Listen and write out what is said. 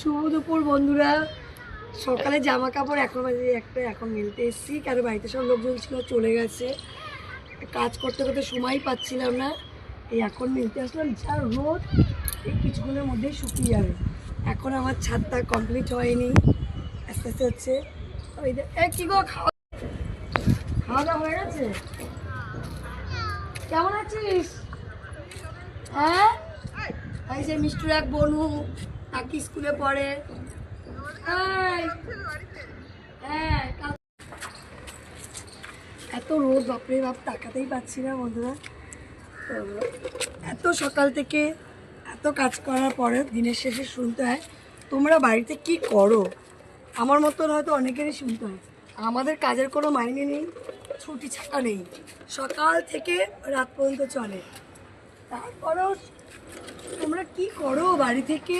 শুভ দুপুর বন্ধুরা। সকালে জামা কাপড় এখন বাজে একটা, এখন মেলতে এসেছি, কারণ বাড়িতে সব লোকজন ছিল চলে গেছে, কাজ করতে করতে সময় পাচ্ছিলাম না। এই এখন মেলতে আসলাম, যা রোদ, এই কিছুক্ষণের মধ্যেই শুকিয়ে যাবে। এখন আমার ছাদটা কমপ্লিট হয়নি, আস্তে আস্তে হচ্ছে। ওই কি গো, খাওয়া খাওয়া দাওয়া হয়ে গেছে? কেমন আছিস? হ্যাঁ, এই যে মিষ্টুর এক বনু তাকে স্কুলে পড়ে। হ্যাঁ, এত রোদ, বাপরে বাপ, তাকাতেই পাচ্ছি না বন্ধুরা। তো এত সকাল থেকে এত কাজ করার পরে দিনের শেষে শুনতে হয় তোমরা বাড়িতে কি করো। আমার মতন হয়তো অনেকেরই শুনতে হয়। আমাদের কাজের কোনো মাইনে নেই, ছুটি ছাটা নেই, সকাল থেকে রাত পর্যন্ত চলে। তারপরেও তোমরা কি করো বাড়ি থেকে?